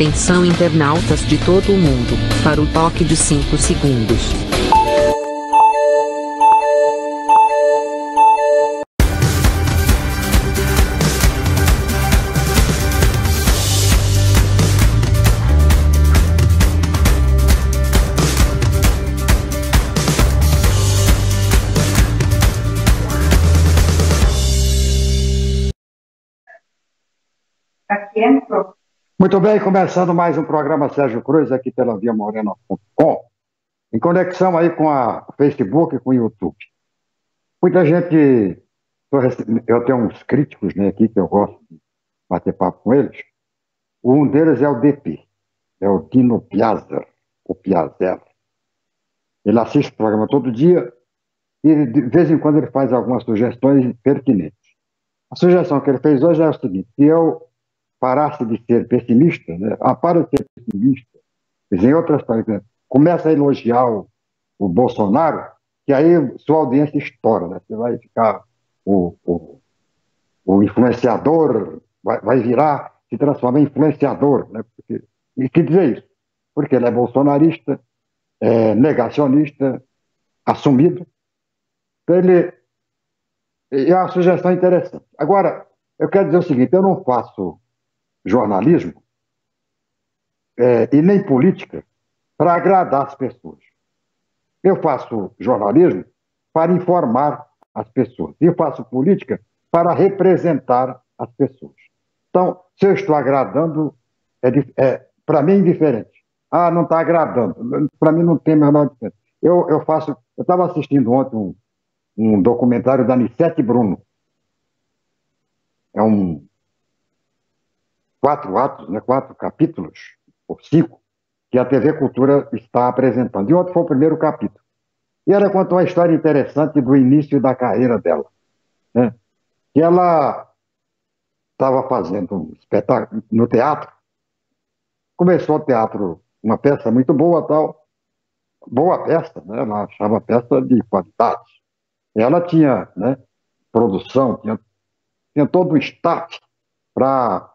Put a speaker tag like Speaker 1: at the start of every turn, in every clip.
Speaker 1: Atenção internautas de todo o mundo, para o toque de 5 segundos.
Speaker 2: Muito bem, começando mais um programa Sérgio Cruz aqui pela viamorena.com, em conexão aí com a Facebook e com o YouTube. Muita gente, eu tenho uns críticos, né, aqui que eu gosto de bater papo com eles. Um deles é o DP, é o Dino Piazza, o Piazza. Ele assiste o programa todo dia e de vez em quando ele faz algumas sugestões pertinentes. A sugestão que ele fez hoje é o seguinte: que eu parasse de ser pessimista, né? Para de ser pessimista, em outras palavras, começa a elogiar o Bolsonaro, que aí sua audiência estoura, né? Você vai ficar o influenciador, vai virar, se transformar em influenciador, né? E que dizer isso? Porque ele é bolsonarista, negacionista, assumido. Então é uma sugestão interessante. Agora, eu quero dizer o seguinte: eu não faço jornalismo e nem política para agradar as pessoas. Eu faço jornalismo para informar as pessoas. Eu faço política para representar as pessoas. Então, se eu estou agradando, para mim é indiferente. Ah, não está agradando. Para mim não tem a menor diferença. Eu estava assistindo ontem um documentário da Anissete Bruno. É 4 atos, né, 4 capítulos, ou 5, que a TV Cultura está apresentando. E ontem foi o primeiro capítulo. E ela contou uma história interessante do início da carreira dela, né? Que ela estava fazendo um espetáculo no teatro. Começou o teatro, uma peça muito boa, tal. Boa peça, né? Ela achava a peça de qualidade. Ela tinha, né, produção, tinha todo o staff para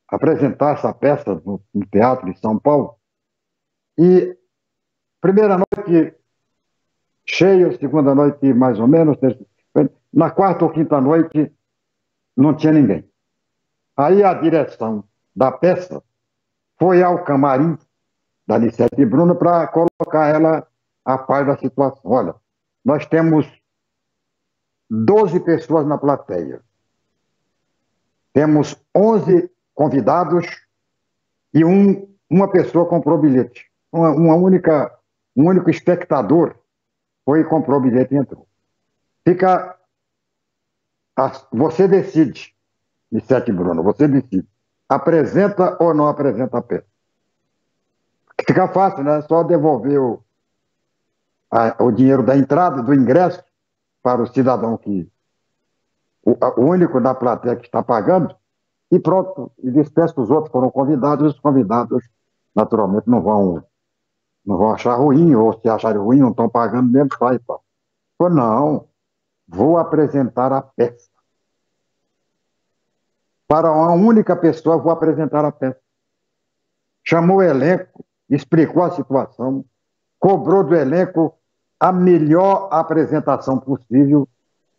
Speaker 2: apresentar essa peça no Teatro de São Paulo. E primeira noite cheio, segunda noite mais ou menos, na quarta ou quinta noite não tinha ninguém. Aí a direção da peça foi ao camarim da Anissete Bruno para colocar ela a par da situação. Olha, nós temos 12 pessoas na plateia. Temos 11 convidados e uma pessoa comprou bilhete. Um único espectador foi e comprou bilhete e entrou. Você decide, Anissete Bruno, você decide. Apresenta ou não apresenta a peça? Fica fácil, né? É só devolver o dinheiro da entrada, do ingresso, para o cidadão o único da plateia que está pagando, e pronto, e dispensa que os outros foram convidados, e os convidados, naturalmente, não vão achar ruim, ou se acharem ruim, não estão pagando mesmo, sai e tal. Não, vou apresentar a peça. Para uma única pessoa, vou apresentar a peça. Chamou o elenco, explicou a situação, cobrou do elenco a melhor apresentação possível,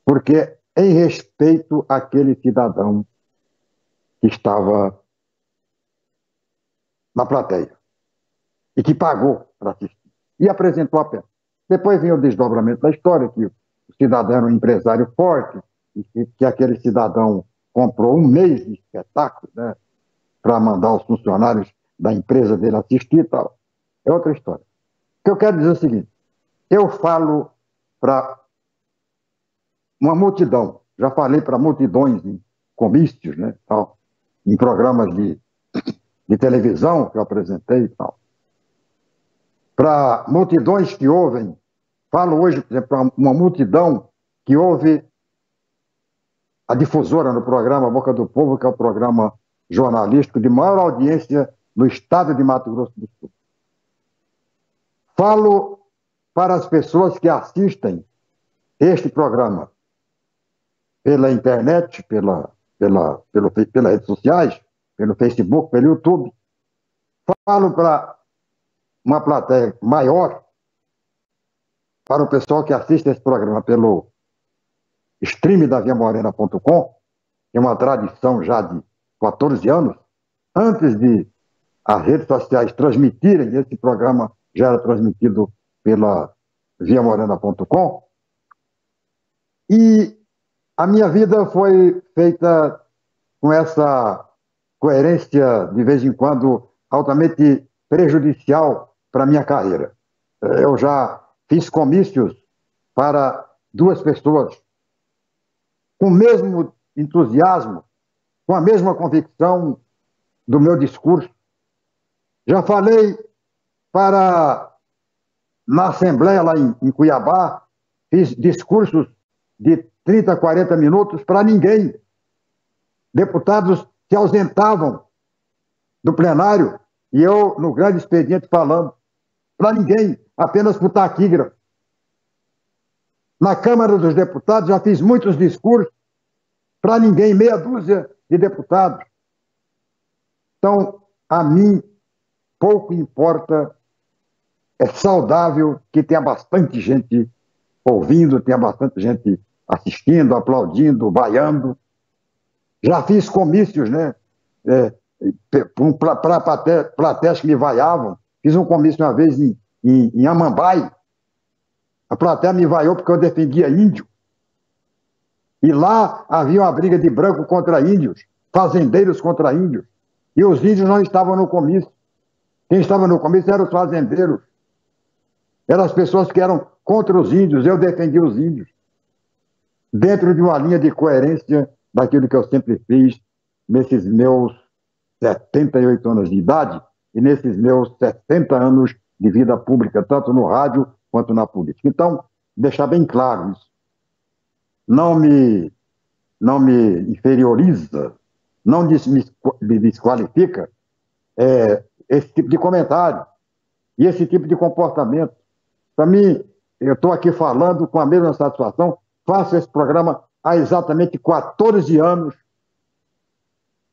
Speaker 2: porque em respeito àquele cidadão que estava na plateia e que pagou para assistir. E apresentou a peça. Depois vem o desdobramento da história, que o cidadão era um empresário forte, e que aquele cidadão comprou um mês de espetáculo, né, para mandar os funcionários da empresa dele assistir e tal. É outra história. O que eu quero dizer é o seguinte: eu falo para uma multidão, já falei para multidões em comícios, né, tal, em programas de televisão que eu apresentei e tal. Para multidões que ouvem, falo hoje, por exemplo, para uma multidão que ouve a difusora no programa Boca do Povo, que é o programa jornalístico de maior audiência no estado de Mato Grosso do Sul. Falo para as pessoas que assistem este programa pela internet, pelas redes sociais, pelo Facebook, pelo YouTube, falo para uma plateia maior, para o pessoal que assiste esse programa pelo stream da viamorena.com, que é uma tradição já de 14 anos, antes de as redes sociais transmitirem, esse programa já era transmitido pela viamorena.com, e a minha vida foi feita com essa coerência, de vez em quando, altamente prejudicial para a minha carreira. Eu já fiz comícios para duas pessoas com o mesmo entusiasmo, com a mesma convicção do meu discurso. Já falei na Assembleia lá em Cuiabá, fiz discursos de 30, 40 minutos para ninguém. Deputados se ausentavam do plenário e eu, no grande expediente, falando para ninguém, apenas para o taquígrafo. Na Câmara dos Deputados já fiz muitos discursos para ninguém, meia dúzia de deputados. Então, a mim, pouco importa, é saudável que tenha bastante gente ouvindo, tenha bastante gente assistindo, aplaudindo, vaiando. Já fiz comícios, né? Para plateias que me vaiavam. Fiz um comício uma vez em Amambai. A plateia me vaiou porque eu defendia índio. E lá havia uma briga de branco contra índios, fazendeiros contra índios. E os índios não estavam no comício. Quem estava no comício eram os fazendeiros. Eram as pessoas que eram contra os índios. Eu defendia os índios. Dentro de uma linha de coerência daquilo que eu sempre fiz nesses meus 78 anos de idade e nesses meus 60 anos de vida pública, tanto no rádio quanto na política. Então, deixar bem claro isso. Não me inferioriza, não me desqualifica esse tipo de comentário e esse tipo de comportamento. Para mim, eu estou aqui falando com a mesma satisfação, faço esse programa há exatamente 14 anos,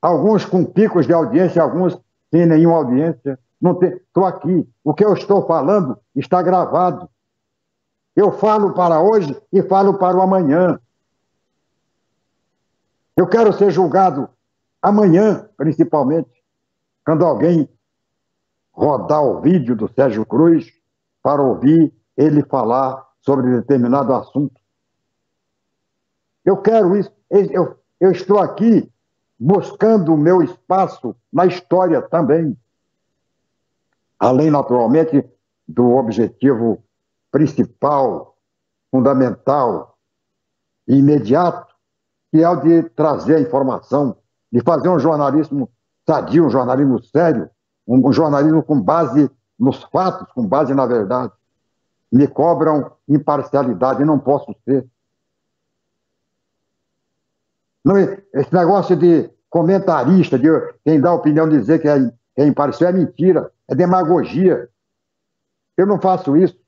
Speaker 2: alguns com picos de audiência, alguns sem nenhuma audiência. Estou aqui. O que eu estou falando está gravado. Eu falo para hoje e falo para o amanhã. Eu quero ser julgado amanhã, principalmente, quando alguém rodar o vídeo do Sérgio Cruz para ouvir ele falar sobre determinado assunto. Eu quero isso. Eu estou aqui buscando o meu espaço na história também. Além, naturalmente, do objetivo principal, fundamental e imediato, que é o de trazer a informação, de fazer um jornalismo sadio, um jornalismo sério, um jornalismo com base nos fatos, com base na verdade. Me cobram imparcialidade, não posso ser. Não, esse negócio de comentarista, de quem dá opinião dizer que é imparcial, é mentira, é demagogia. Eu não faço isso.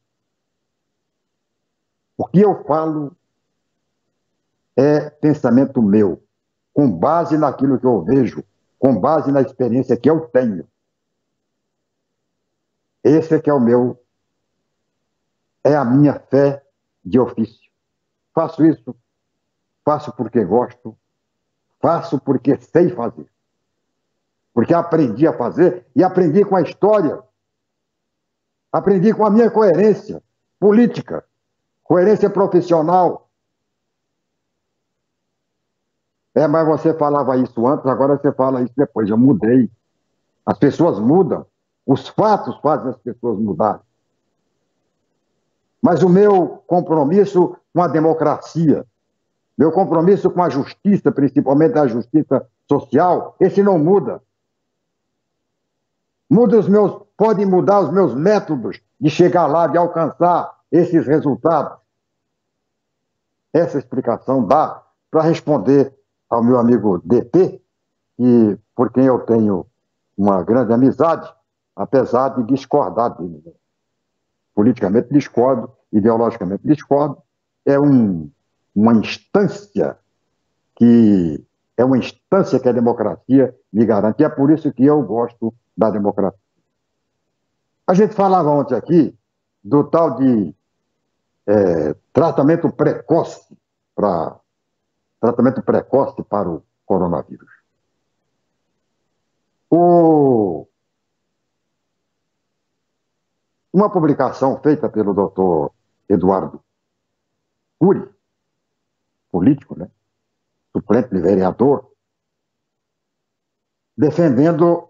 Speaker 2: O que eu falo é pensamento meu, com base naquilo que eu vejo, com base na experiência que eu tenho. Esse é que é a minha fé de ofício. Faço isso, faço porque gosto, faço porque sei fazer. Porque aprendi a fazer e aprendi com a história. Aprendi com a minha coerência política, coerência profissional. Mas você falava isso antes, agora você fala isso depois. Eu mudei. As pessoas mudam. Os fatos fazem as pessoas mudarem. Mas o meu compromisso com a democracia, meu compromisso com a justiça, principalmente a justiça social, esse não muda. Podem mudar os meus métodos de chegar lá, de alcançar esses resultados. Essa explicação dá para responder ao meu amigo DT, por quem eu tenho uma grande amizade, apesar de discordar dele. Politicamente discordo, ideologicamente discordo. É uma instância que a democracia me garante. E é por isso que eu gosto da democracia. A gente falava ontem aqui do tal de tratamento precoce para o coronavírus. Uma publicação feita pelo Dr. Eduardo Cury, político, né? Suplente de vereador, defendendo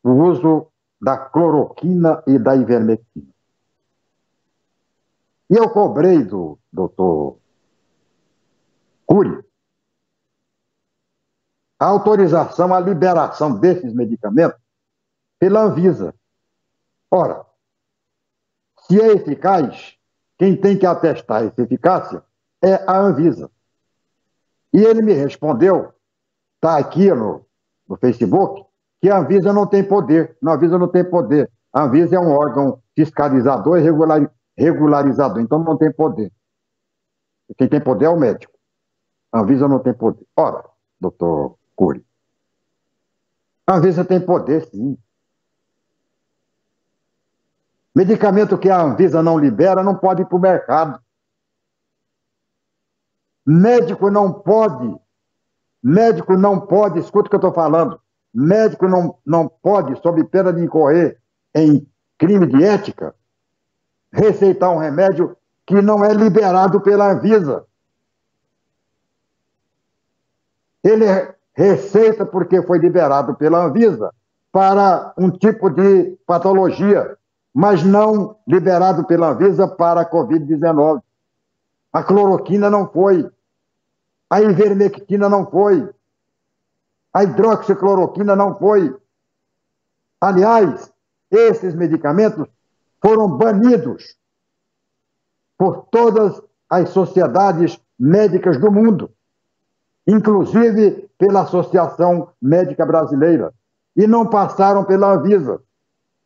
Speaker 2: o uso da cloroquina e da ivermectina. E eu cobrei do Dr. Cury a autorização, a liberação desses medicamentos pela Anvisa. Ora, se é eficaz, quem tem que atestar essa eficácia é a Anvisa. E ele me respondeu, está aqui no Facebook, que a Anvisa não tem poder. Não, a Anvisa não tem poder. A Anvisa é um órgão fiscalizador e regularizador, então não tem poder. Quem tem poder é o médico. A Anvisa não tem poder. Ora, doutor Cury, a Anvisa tem poder, sim. Medicamento que a Anvisa não libera não pode ir para o mercado. Médico não pode, escuta o que eu estou falando, médico não pode, sob pena de incorrer em crime de ética, receitar um remédio que não é liberado pela Anvisa. Ele receita porque foi liberado pela Anvisa para um tipo de patologia, mas não liberado pela Anvisa para a Covid-19. A cloroquina não foi, a ivermectina não foi, a hidroxicloroquina não foi. Aliás, esses medicamentos foram banidos por todas as sociedades médicas do mundo, inclusive pela Associação Médica Brasileira, e não passaram pela Anvisa.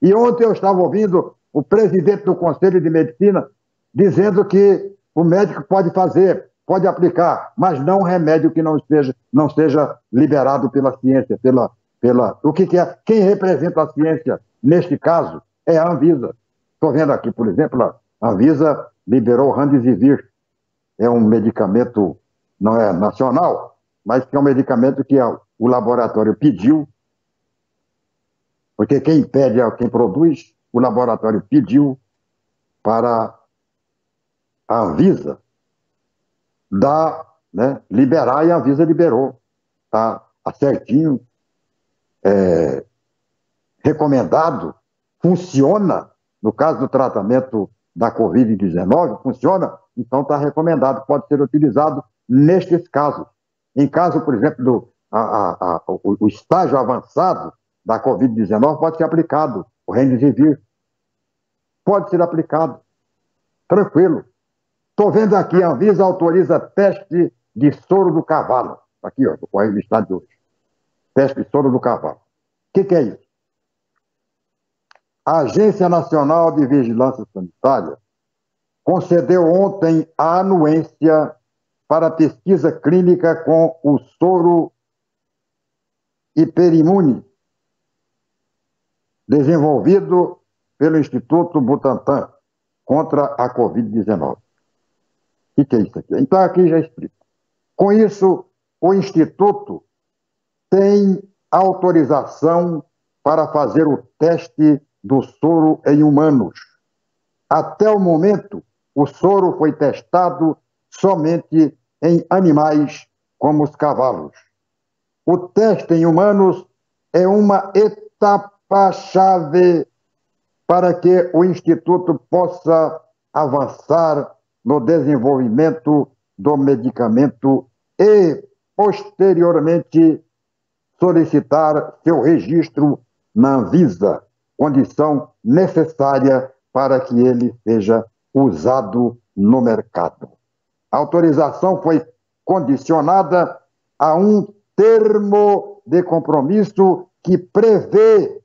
Speaker 2: E ontem eu estava ouvindo o presidente do Conselho de Medicina dizendo que o médico pode fazer, pode aplicar, mas não um remédio que não seja liberado pela ciência, o que é? Quem representa a ciência neste caso é a Anvisa. Estou vendo aqui, por exemplo, a Anvisa liberou o Remdesivir. É um medicamento, não é nacional, mas que é um medicamento que o laboratório pediu, porque quem pede é quem produz, o laboratório pediu para a Anvisa liberar, e a Anvisa liberou. Está certinho, recomendado, funciona. No caso do tratamento da Covid-19, funciona, então está recomendado, pode ser utilizado nestes casos. Em caso, por exemplo, o estágio avançado da Covid-19 pode ser aplicado, o Remdesivir pode ser aplicado, tranquilo. Estou vendo aqui, a Anvisa autoriza teste de soro do cavalo. Aqui, ó, o estado de hoje. Teste de soro do cavalo. O que é isso? A Agência Nacional de Vigilância Sanitária concedeu ontem a anuência para a pesquisa clínica com o soro hiperimune, desenvolvido pelo Instituto Butantan contra a Covid-19. O que é isso aqui? Então, aqui já explico. Com isso, o Instituto tem autorização para fazer o teste do soro em humanos. Até o momento, o soro foi testado somente em animais como os cavalos. O teste em humanos é uma etapa-chave para que o Instituto possa avançar no desenvolvimento do medicamento e, posteriormente, solicitar seu registro na Anvisa, condição necessária para que ele seja usado no mercado. A autorização foi condicionada a um termo de compromisso que prevê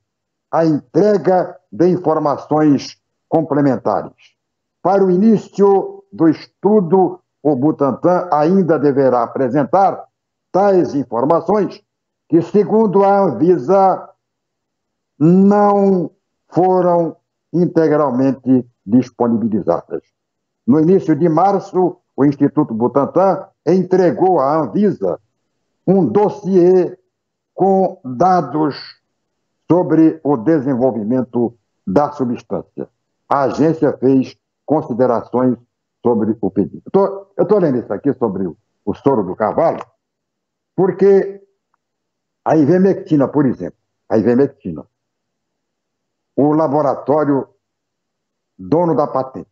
Speaker 2: a entrega de informações complementares. Para o início do estudo, o Butantan ainda deverá apresentar tais informações que, segundo a Anvisa, não foram integralmente disponibilizadas. No início de março, o Instituto Butantan entregou à Anvisa um dossiê com dados sobre o desenvolvimento da substância. A agência fez considerações sobre o pedido. Eu estou lendo isso aqui sobre o soro do cavalo, porque a ivermectina, por exemplo, a ivermectina, o laboratório dono da patente,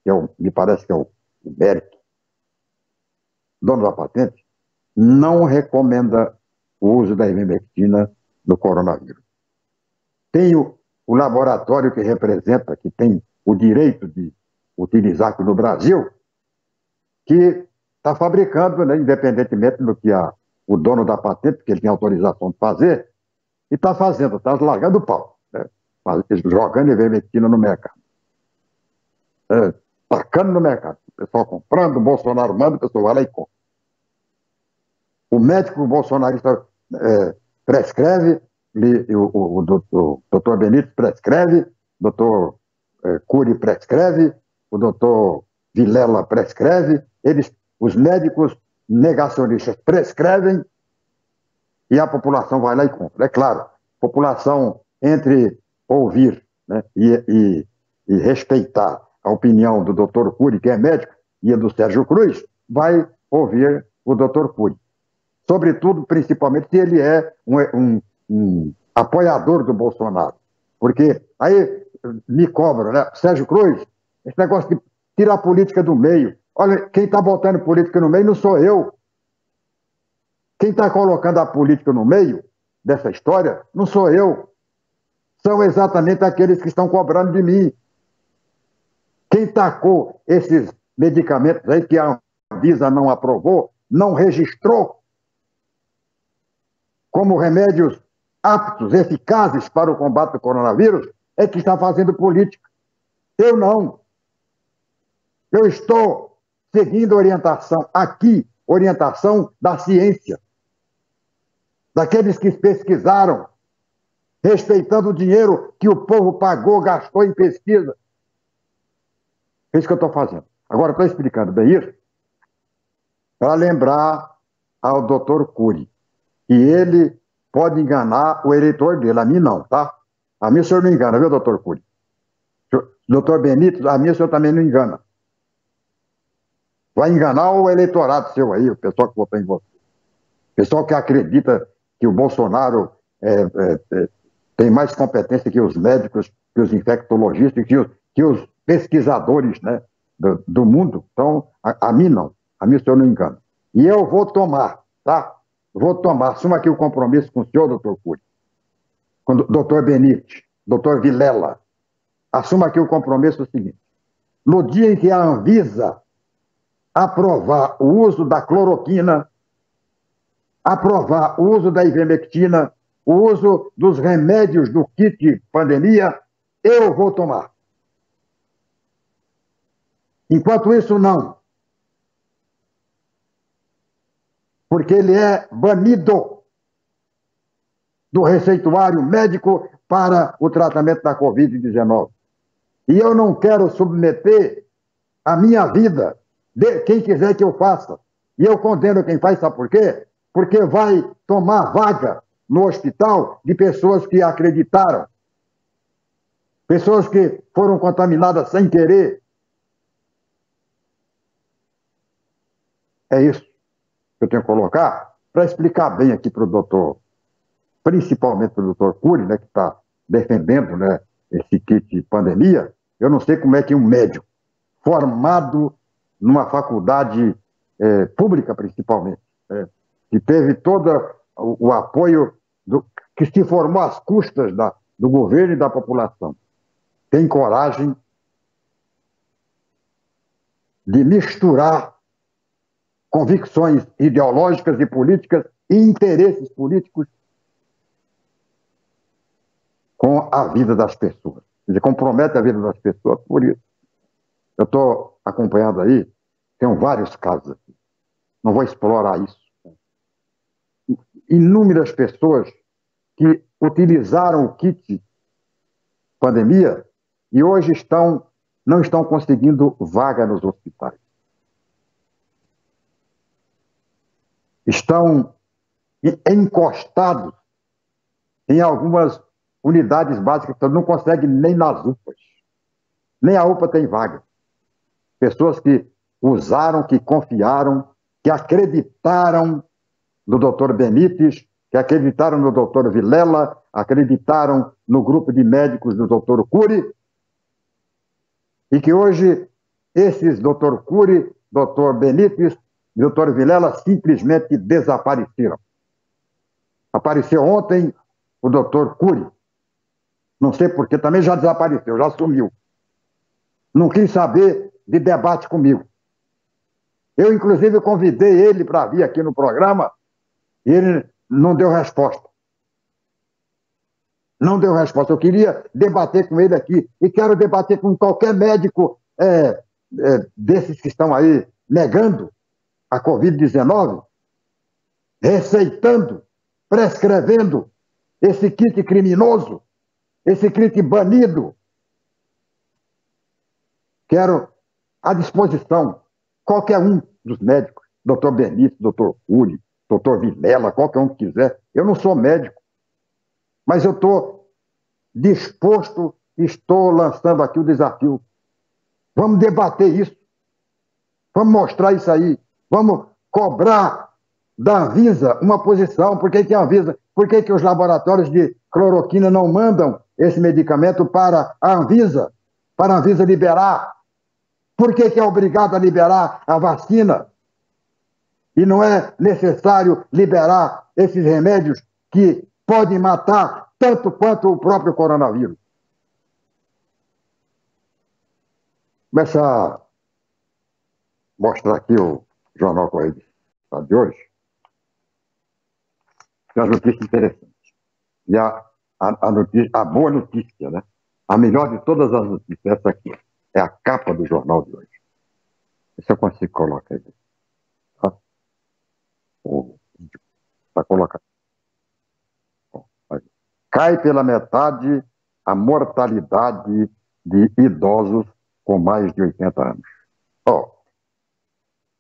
Speaker 2: que me parece que é o Merck, dono da patente, não recomenda o uso da ivermectina no coronavírus. Tem o laboratório que representa, que tem o direito de utilizar aqui no Brasil, que está fabricando, né, independentemente do que o dono da patente, que ele tem autorização de fazer, e está fazendo, está largando o pau, né, jogando ivermectina no mercado. Tacando no mercado. O pessoal comprando, o Bolsonaro manda, o pessoal vai lá e compra. O médico bolsonarista prescreve, o doutor Benítez prescreve, o doutor Cury prescreve, o doutor Vilela prescreve, os médicos negacionistas prescrevem e a população vai lá e compra. É claro, a população, entre ouvir, né, e respeitar a opinião do doutor Cury, que é médico, e a do Sérgio Cruz, vai ouvir o doutor Cury. Sobretudo, principalmente, se ele é um apoiador do Bolsonaro. Porque aí me cobram, né? Sérgio Cruz, esse negócio de tirar a política do meio. Olha, quem está botando política no meio não sou eu. Quem está colocando a política no meio dessa história não sou eu. São exatamente aqueles que estão cobrando de mim. Quem tacou esses medicamentos aí que a Anvisa não aprovou, não registrou como remédios aptos, eficazes para o combate do coronavírus, é que está fazendo política. Eu não. Eu estou seguindo orientação aqui, orientação da ciência, daqueles que pesquisaram, respeitando o dinheiro que o povo pagou, gastou em pesquisa. É isso que eu estou fazendo. Agora, estou explicando bem isso para lembrar ao doutor Cury que ele pode enganar o eleitor dele, a mim não, tá? A mim o senhor não engana, viu, doutor Cury? Doutor Benítez, a mim o senhor também não engana. Vai enganar o eleitorado seu aí, o pessoal que votou em você. O pessoal que acredita que o Bolsonaro tem mais competência que os médicos, que os infectologistas, que os pesquisadores, né, do mundo. Então, a mim não. A mim o senhor não engana. E eu vou tomar, tá? Vou tomar, assuma aqui o compromisso com o senhor, doutor Cury, com o doutor Benítez, doutor Vilela. Assuma aqui o compromisso seguinte. No dia em que a Anvisa aprovar o uso da cloroquina, aprovar o uso da ivermectina, o uso dos remédios do kit pandemia, eu vou tomar. Enquanto isso, não. Porque ele é banido do receituário médico para o tratamento da Covid-19. E eu não quero submeter a minha vida de quem quiser que eu faça. E eu condeno quem faz, sabe por quê? Porque vai tomar vaga no hospital de pessoas que acreditaram. Pessoas que foram contaminadas sem querer. É isso que eu tenho que colocar para explicar bem aqui para o doutor, principalmente para o doutor Cury, né, que está defendendo, né, esse kit pandemia. Eu não sei como é que um médico formado numa faculdade pública, principalmente, que teve todo o apoio, que se formou às custas do governo e da população, tem coragem de misturar convicções ideológicas e políticas e interesses políticos com a vida das pessoas. Quer dizer, compromete a vida das pessoas por isso. Eu estou acompanhando aí, tem vários casos aqui. Não vou explorar isso. Inúmeras pessoas que utilizaram o kit pandemia e hoje não estão conseguindo vaga nos hospitais. Estão encostados em algumas unidades básicas, então não conseguem nem nas UPAs. Nem a UPA tem vaga. Pessoas que usaram, que confiaram, que acreditaram no doutor Benítez, que acreditaram no doutor Vilela, acreditaram no grupo de médicos do doutor Cury, e que hoje esses doutor Cury, doutor Benítez e doutor Vilela simplesmente desapareceram. Apareceu ontem o doutor Cury. Não sei porquê, também já desapareceu, já sumiu. Não quis saber de debate comigo. Eu, inclusive, convidei ele para vir aqui no programa e ele não deu resposta. Não deu resposta. Eu queria debater com ele aqui e quero debater com qualquer médico desses que estão aí negando a Covid-19, receitando, prescrevendo esse kit criminoso, esse kit banido. Quero à disposição qualquer um dos médicos, doutor Benítez, doutor Cury, doutor Vilela, qualquer um que quiser. Eu não sou médico, mas eu estou disposto, estou lançando aqui o desafio. Vamos debater isso. Vamos mostrar isso aí. Vamos cobrar da Anvisa uma posição. Por que a Anvisa, por que os laboratórios de cloroquina não mandam esse medicamento para a Anvisa liberar? Por que é obrigado a liberar a vacina? E não é necessário liberar esses remédios que podem matar tanto quanto o próprio coronavírus? Começa a mostrar aqui o Jornal Correio de hoje. Tem uma notícia interessante. E a boa notícia, né? A melhor de todas as notícias, essa aqui. É a capa do jornal de hoje. Se eu consigo colocar aí. Tá? Está colocado. Cai pela metade a mortalidade de idosos com mais de 80 anos.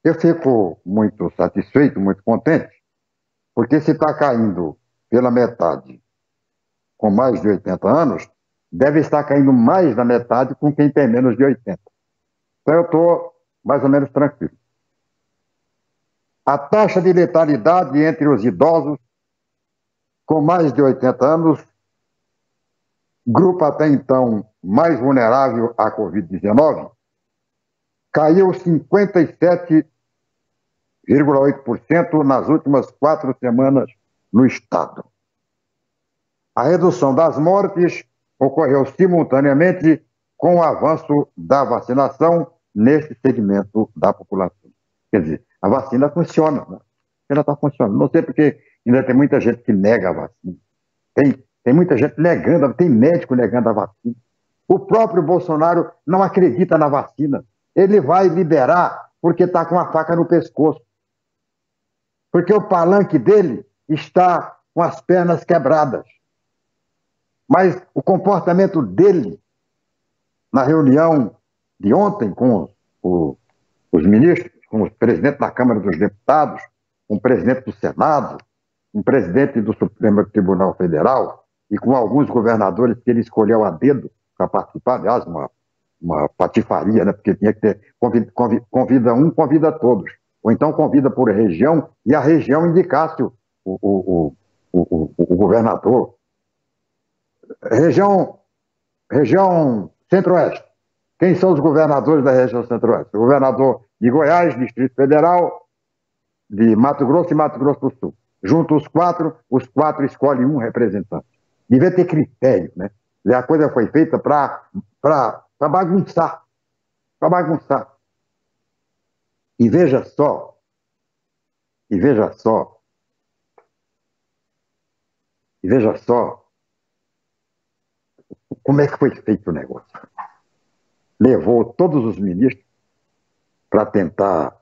Speaker 2: Eu fico muito satisfeito, muito contente, porque se está caindo pela metade com mais de 80 anos, deve estar caindo mais da metade com quem tem menos de 80. Então eu estou mais ou menos tranquilo. A taxa de letalidade entre os idosos com mais de 80 anos, grupo até então mais vulnerável à Covid-19, caiu 57,8% nas últimas 4 semanas no estado. A redução das mortes ocorreu simultaneamente com o avanço da vacinação nesse segmento da população. Quer dizer, a vacina funciona, né? Ela está funcionando. Não sei porque ainda tem muita gente que nega a vacina. Tem muita gente negando, tem médico negando a vacina. O próprio Bolsonaro não acredita na vacina. Ele vai liberar porque está com a faca no pescoço. Porque o palanque dele está com as pernas quebradas. Mas o comportamento dele na reunião de ontem com os ministros, com o presidente da Câmara dos Deputados, com o presidente do Senado, com o presidente do Supremo Tribunal Federal e com alguns governadores que ele escolheu a dedo para participar, aliás, uma patifaria, né? Porque tinha que ter, convida um, convida todos. Ou então convida por região e a região indicasse o governador. Região Centro-Oeste. Quem são os governadores da região Centro-Oeste? O governador de Goiás, Distrito Federal, de Mato Grosso e Mato Grosso do Sul. Junto os quatro escolhem um representante. Devia ter critério, né? E a coisa foi feita para bagunçar. Para bagunçar. E veja só, como é que foi feito o negócio. Levou todos os ministros para tentar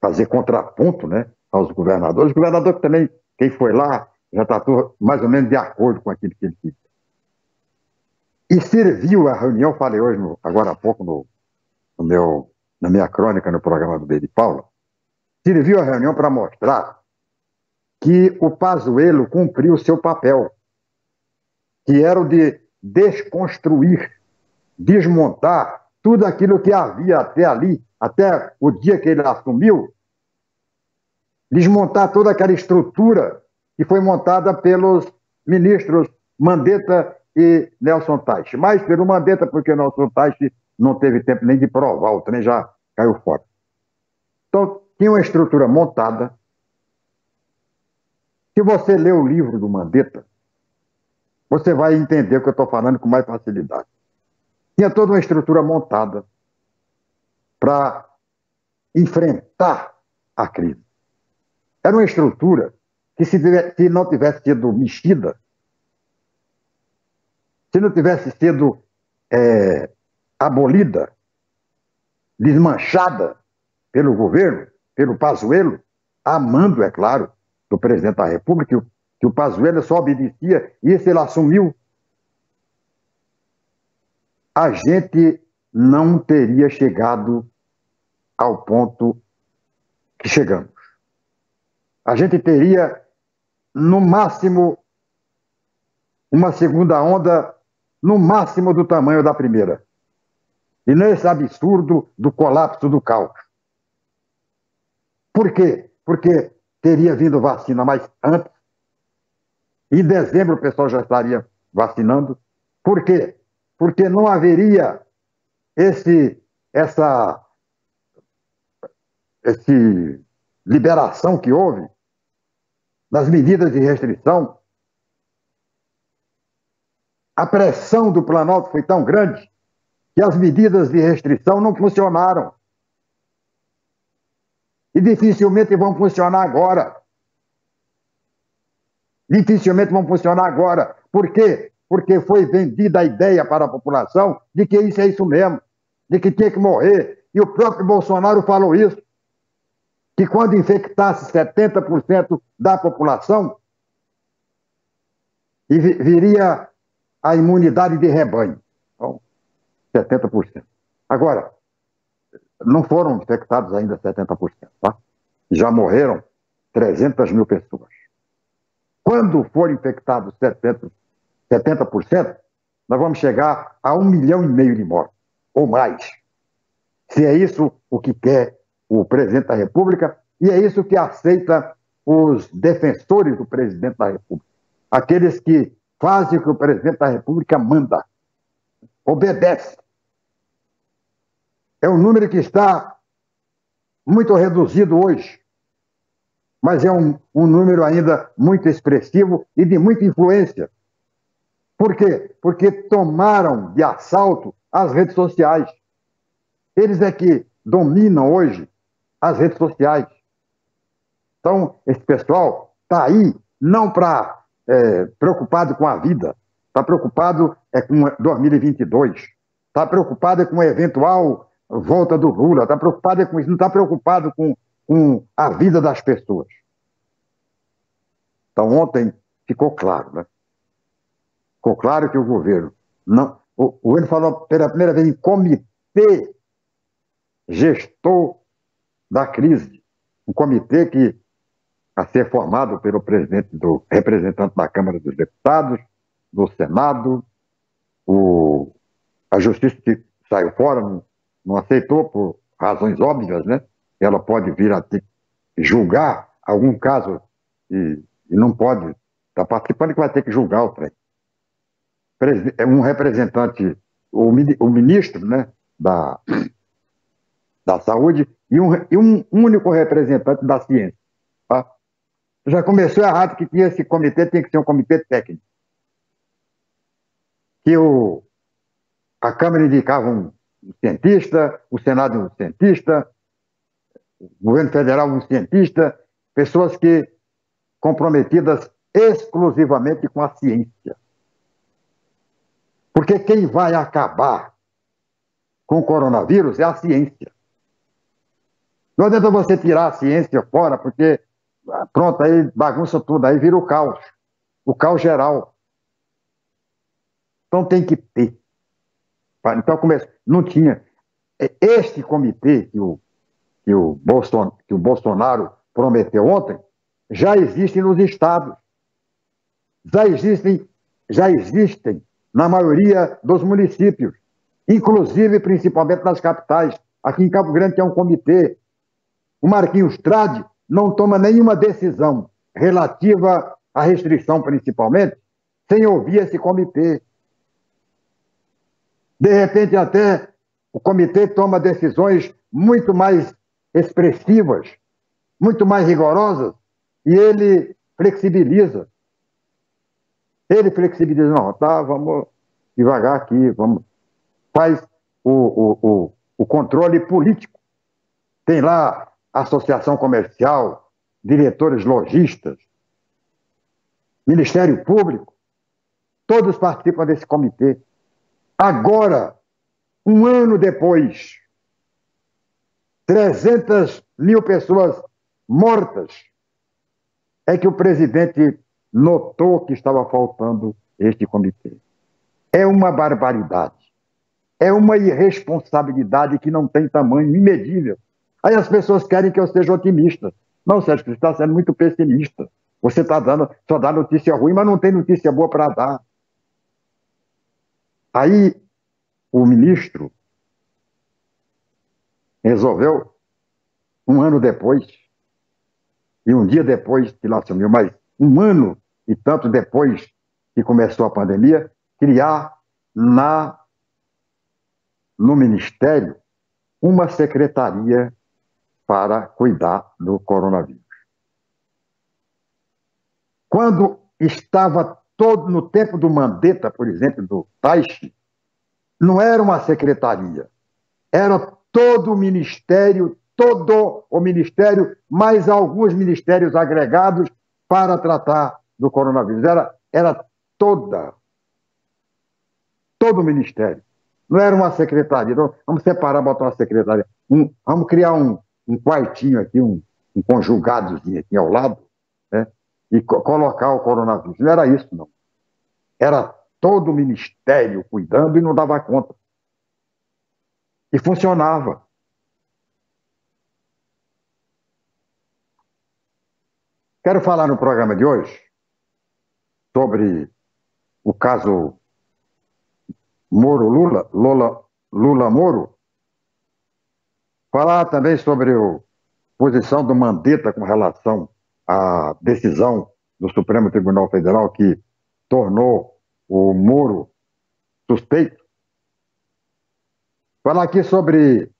Speaker 2: fazer contraponto, né, aos governadores. O governador que também, quem foi lá, já está mais ou menos de acordo com aquilo que ele quis. E serviu a reunião, falei hoje, agora há pouco, na minha crônica no programa do Bedi Paula, serviu a reunião para mostrar que o Pazuello cumpriu o seu papel, que era o de desconstruir, desmontar tudo aquilo que havia até ali, até o dia que ele assumiu, desmontar toda aquela estrutura que foi montada pelos ministros Mandetta e Nelson Teich. Mais pelo Mandetta, porque o Nelson Teich não teve tempo nem de provar, o trem já caiu fora. Então, tinha uma estrutura montada. Se você ler o livro do Mandetta, você vai entender o que eu estou falando com mais facilidade. Tinha toda uma estrutura montada para enfrentar a crise. Era uma estrutura que, se não tivesse sido mexida, se não tivesse sido abolida, desmanchada pelo governo, pelo Pazuello, a mando, é claro, do presidente da República, que o Pazuello só obedecia, e esse ele assumiu, a gente não teria chegado ao ponto que chegamos. A gente teria, no máximo, uma segunda onda, no máximo do tamanho da primeira. E nesse absurdo do colapso do caos. Por quê? Porque teria vindo vacina mais antes. Em dezembro o pessoal já estaria vacinando. Por quê? Porque não haveria essa liberação que houve nas medidas de restrição. A pressão do Planalto foi tão grande que as medidas de restrição não funcionaram. E dificilmente vão funcionar agora. Dificilmente vão funcionar agora. Por quê? Porque foi vendida a ideia para a população de que isso é isso mesmo, de que tinha que morrer. E o próprio Bolsonaro falou isso, que quando infectasse 70% da população, viria a imunidade de rebanho. Então, 70%. Agora, não foram infectados ainda 70%, tá? Já morreram 300 mil pessoas. Quando forem infectados 70%, nós vamos chegar a 1,5 milhão de mortos, ou mais. Se é isso o que quer o presidente da República, e é isso que aceita os defensores do presidente da República. Aqueles que fazem o que o presidente da República manda, obedece. É um número que está muito reduzido hoje, mas é um número ainda muito expressivo e de muita influência. Por quê? Porque tomaram de assalto as redes sociais. Eles é que dominam hoje as redes sociais. Então, esse pessoal está aí não para preocupado com a vida, está preocupado com 2022, está preocupado com a eventual volta do Lula, está preocupado com isso, não está preocupado com a vida das pessoas. Então, ontem ficou claro, né? Ficou claro que o governo não... O governo falou pela primeira vez em comitê gestor da crise, um comitê que a ser formado pelo representante da Câmara dos Deputados, do Senado, a Justiça que saiu fora, não aceitou por razões óbvias, né? Ela pode vir a ter que julgar algum caso e não pode estar participando, que vai ter que julgar o trem. Um representante, o ministro, né, da Saúde e um único representante da ciência. Tá? Já começou errado que esse comitê tem que ser um comitê técnico. Que a Câmara indicava um cientista, o Senado um cientista, o governo federal um cientista, pessoas que comprometidas exclusivamente com a ciência. Porque quem vai acabar com o coronavírus é a ciência. Não adianta você tirar a ciência fora, porque pronto, aí bagunça tudo, aí vira o caos geral. Então tem que ter Então, não tinha. Este comitê que o Bolsonaro prometeu ontem já existe nos estados. Já existem na maioria dos municípios, inclusive, principalmente nas capitais. Aqui em Campo Grande tem um comitê. O Marquinhos Trade não toma nenhuma decisão relativa à restrição, principalmente, sem ouvir esse comitê. De repente, até o comitê toma decisões muito mais expressivas, muito mais rigorosas, e ele flexibiliza. Não, tá, vamos devagar aqui, faz o controle político. Tem lá associação comercial, diretores lojistas, Ministério Público, todos participam desse comitê. Agora, um ano depois, 300 mil pessoas mortas, é que o presidente notou que estava faltando este comitê. É uma barbaridade. É uma irresponsabilidade que não tem tamanho, imedível. Aí as pessoas querem que eu seja otimista. Não, Sérgio, você está sendo muito pessimista. Você só dá notícia ruim, mas não tem notícia boa para dar. Aí o ministro resolveu, um ano depois, e um dia depois que ele assumiu, mas um ano e tanto depois que começou a pandemia, criar no Ministério uma secretaria para cuidar do coronavírus. Quando estava todo no tempo do Mandetta, por exemplo, do Taishi, não era uma secretaria, era todo o ministério, mais alguns ministérios agregados para tratar do coronavírus. Era todo o ministério. Não era uma secretaria. Então, vamos separar, botar uma secretaria. Vamos criar um quartinho aqui, um conjugadozinho aqui ao lado, né? E colocar o coronavírus. Não era isso, não. Era todo o ministério cuidando e não dava conta. E funcionava. Quero falar no programa de hoje sobre o caso Lula-Moro. Falar também sobre a posição do Mandetta com relação à decisão do Supremo Tribunal Federal que tornou o Moro suspeito. Falar aqui sobre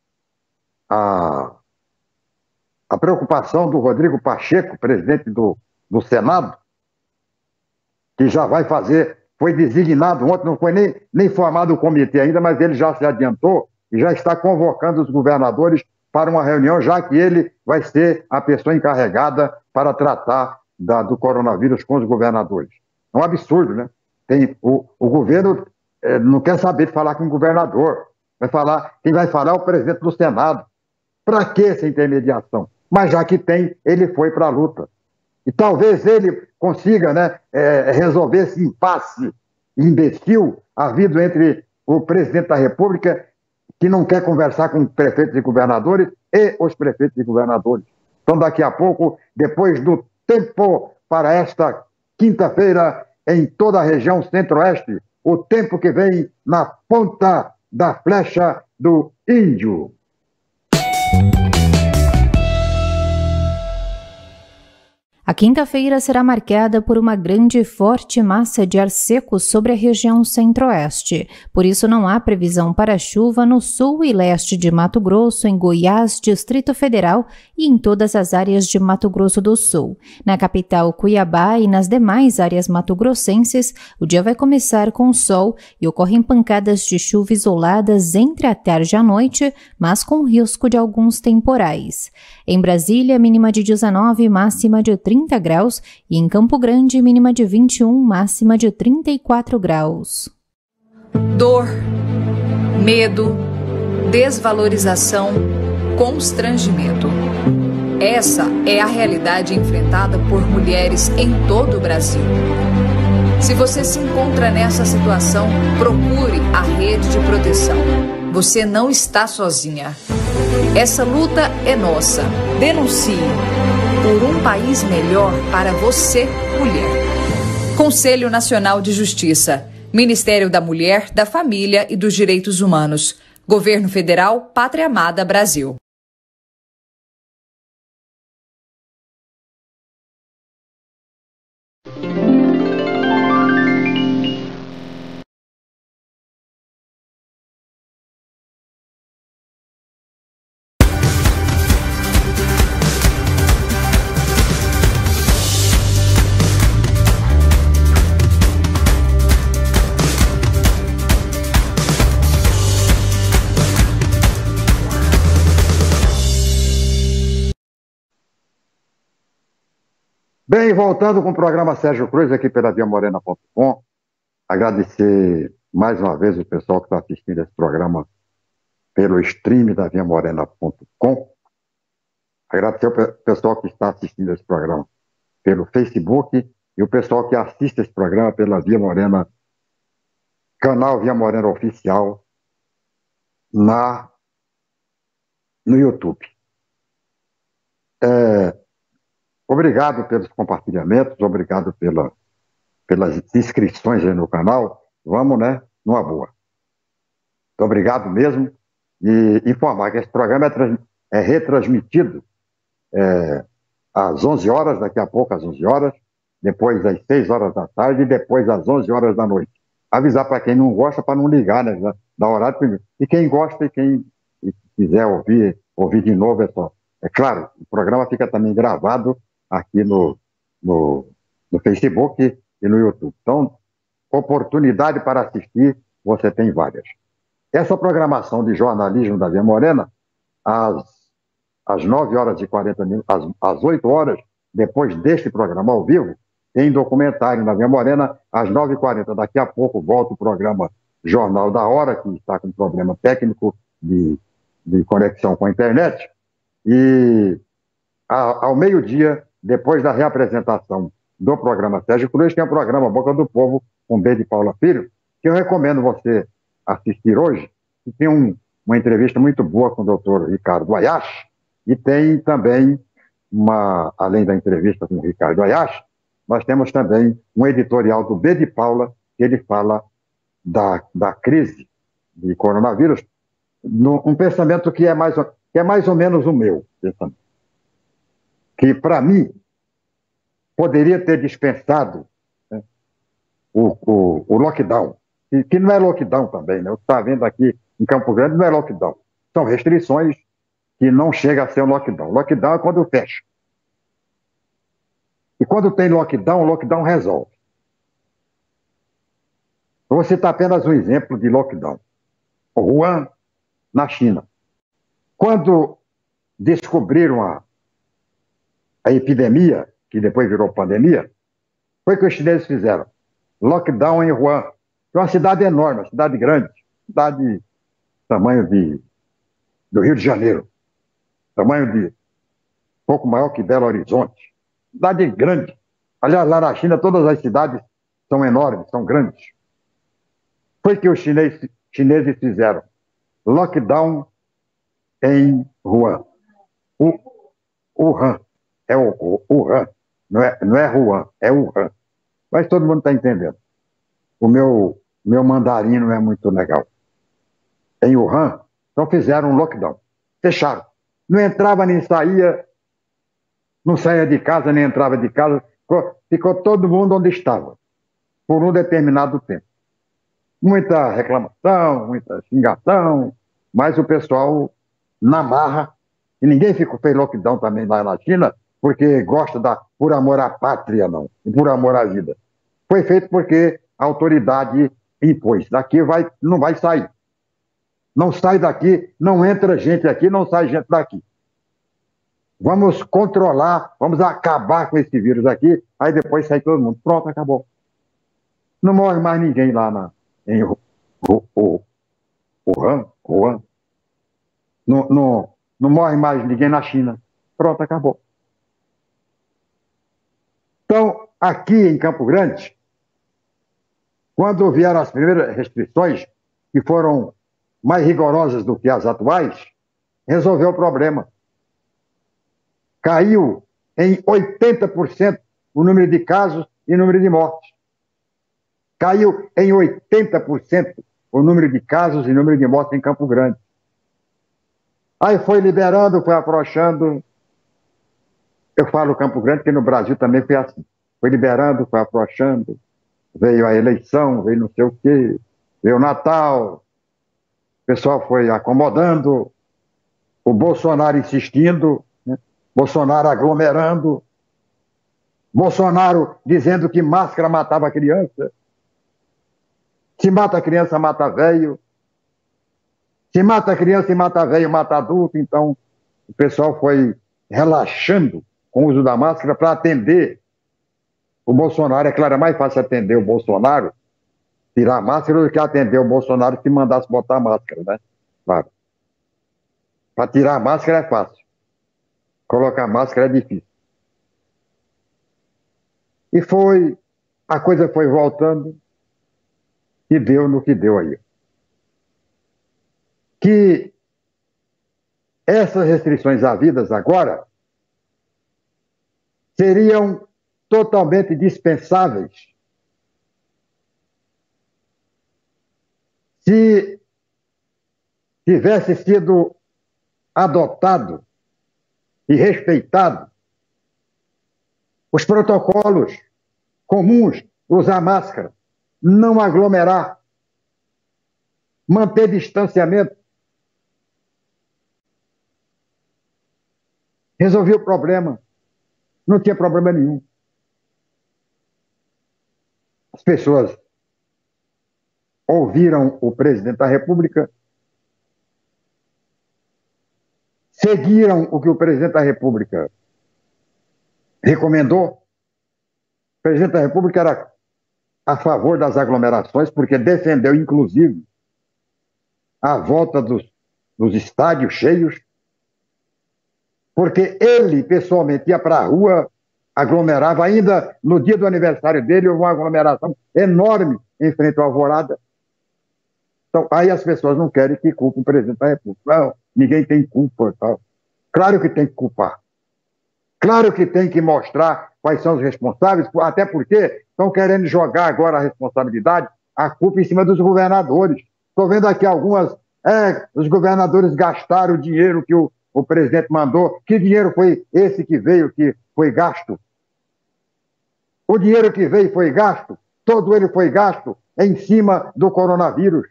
Speaker 2: a preocupação do Rodrigo Pacheco, presidente do Senado, que já vai fazer, foi designado ontem, não foi nem formado o comitê ainda, mas ele já se adiantou e já está convocando os governadores para uma reunião, já que ele vai ser a pessoa encarregada para tratar do coronavírus com os governadores. É um absurdo, né? O governo não quer saber de falar com o governador. Quem vai falar é o presidente do Senado. Para que essa intermediação? Mas já que tem, ele foi para a luta. E talvez ele consiga, né, resolver esse impasse imbecil havido entre o presidente da República, que não quer conversar com prefeitos e governadores, e os prefeitos e governadores. Então, daqui a pouco, depois do tempo para esta quinta-feira, em toda a região centro-oeste, o tempo que vem na ponta da flecha do índio.
Speaker 3: A quinta-feira será marcada por uma grande e forte massa de ar seco sobre a região centro-oeste. Por isso, não há previsão para chuva no sul e leste de Mato Grosso, em Goiás, Distrito Federal e em todas as áreas de Mato Grosso do Sul. Na capital, Cuiabá, e nas demais áreas mato-grossenses, o dia vai começar com sol e ocorrem pancadas de chuva isoladas entre a tarde e a noite, mas com risco de alguns temporais. Em Brasília, mínima de 19, máxima de 30 graus, e em Campo Grande, mínima de 21, máxima de 34 graus.
Speaker 4: Dor, medo, desvalorização, constrangimento. Essa é a realidade enfrentada por mulheres em todo o Brasil. Se você se encontra nessa situação, procure a rede de proteção. Você não está sozinha. Essa luta é nossa. Denuncie por um país melhor para você, mulher. Conselho Nacional de Justiça, Ministério da Mulher, da Família e dos Direitos Humanos, Governo Federal, Pátria Amada Brasil.
Speaker 2: Bem, voltando com o programa Sérgio Cruz aqui pela viamorena.com, agradecer mais uma vez o pessoal que está assistindo esse programa pelo stream da viamorena.com, agradecer o pessoal que está assistindo esse programa pelo Facebook e o pessoal que assiste esse programa pela Via Morena, canal Via Morena Oficial no YouTube. Obrigado pelos compartilhamentos, obrigado pelas inscrições aí no canal. Vamos, né? Numa boa. Muito obrigado mesmo. E informar que esse programa é retransmitido às 11 horas, daqui a pouco às 11 horas, depois às 6 horas da tarde e depois às 11 horas da noite. Avisar para quem não gosta, para não ligar, né? Dar horário primeiro. E quem gosta e quem quiser ouvir de novo, é só. É claro, o programa fica também gravado aqui no Facebook e no YouTube. Então, oportunidade para assistir, você tem várias. Essa programação de jornalismo da Via Morena, às 9 horas e 40 minutos, às 8 horas, depois deste programa ao vivo, tem documentário na Via Morena, às 9h40. Daqui a pouco volta o programa Jornal da Hora, que está com problema técnico de conexão com a internet. E ao meio-dia, depois da reapresentação do programa Sérgio Cruz, tem o programa Boca do Povo, com B de Paula Filho, que eu recomendo você assistir hoje, que tem uma entrevista muito boa com o doutor Ricardo Ayashi, e tem também, além da entrevista com o Ricardo Ayashi, nós temos também um editorial do B de Paula, que ele fala da crise de coronavírus, um pensamento que é mais ou menos o meu pensamento. Que, para mim, poderia ter dispensado, né, o lockdown, que não é lockdown também, né? O que está vendo aqui em Campo Grande não é lockdown. São restrições que não chegam a ser um lockdown. Lockdown é quando fecha. E quando tem lockdown, o lockdown resolve. Eu vou citar apenas um exemplo de lockdown. O Wuhan, na China. Quando descobriram a epidemia, que depois virou pandemia, foi o que os chineses fizeram. Lockdown em Wuhan. É uma cidade enorme, uma cidade grande, cidade tamanho do Rio de Janeiro, tamanho de pouco maior que Belo Horizonte. Cidade grande. Aliás, lá na China, todas as cidades são enormes, são grandes. Foi que os chineses fizeram. Lockdown em Wuhan. Wuhan. É o Wuhan. Não é Wuhan, é Wuhan. Mas todo mundo está entendendo. O meu mandarim não é muito legal. Em Wuhan, então fizeram um lockdown. Fecharam. Não entrava nem saía, não saía de casa, nem entrava de casa. Ficou todo mundo onde estava, por um determinado tempo. Muita reclamação, muita xingação, mas o pessoal na marra, e ninguém fez lockdown também lá na China, porque gosta por amor à pátria, não, e por amor à vida. Foi feito porque a autoridade impôs. Daqui não vai sair. Não sai daqui, não entra gente aqui, não sai gente daqui. Vamos controlar, vamos acabar com esse vírus aqui, aí depois sai todo mundo. Pronto, acabou. Não morre mais ninguém lá em Wuhan. Não morre mais ninguém na China. Pronto, acabou. Então, aqui em Campo Grande, quando vieram as primeiras restrições, que foram mais rigorosas do que as atuais, resolveu o problema. Caiu em 80% o número de casos e o número de mortes. Caiu em 80% o número de casos e o número de mortes em Campo Grande. Aí foi liberando, foi afrouxando. Eu falo Campo Grande porque no Brasil também foi assim. Foi liberando, foi afrouxando. Veio a eleição, veio não sei o quê, veio o Natal. O pessoal foi acomodando. O Bolsonaro insistindo, né? Bolsonaro aglomerando. Bolsonaro dizendo que máscara matava a criança. Se mata a criança, mata velho. Se mata a criança e mata velho, mata adulto. Então, o pessoal foi relaxando com o uso da máscara para atender o Bolsonaro. É claro, é mais fácil atender o Bolsonaro, tirar a máscara, do que atender o Bolsonaro se mandasse botar a máscara, né? Claro. Para tirar a máscara é fácil. Colocar a máscara é difícil. E a coisa foi voltando e deu no que deu aí. Que essas restrições havidas agora seriam totalmente dispensáveis se tivesse sido adotado e respeitado os protocolos comuns, usar máscara, não aglomerar, manter distanciamento. Resolveu o problema. Não tinha problema nenhum. As pessoas ouviram o presidente da República, seguiram o que o presidente da República recomendou. O presidente da República era a favor das aglomerações, porque defendeu, inclusive, a volta dos estádios cheios, porque ele, pessoalmente, ia para a rua, aglomerava. Ainda no dia do aniversário dele, houve uma aglomeração enorme em frente ao Alvorada. Então, aí as pessoas não querem que culpem o presidente da República. Não, ninguém tem culpa. Tal. Claro que tem que culpar. Claro que tem que mostrar quais são os responsáveis, até porque estão querendo jogar agora a responsabilidade, a culpa em cima dos governadores. Estou vendo aqui algumas... os governadores gastaram o dinheiro que o presidente mandou. Que dinheiro foi esse que veio, que foi gasto? O dinheiro que veio foi gasto, todo ele foi gasto em cima do coronavírus.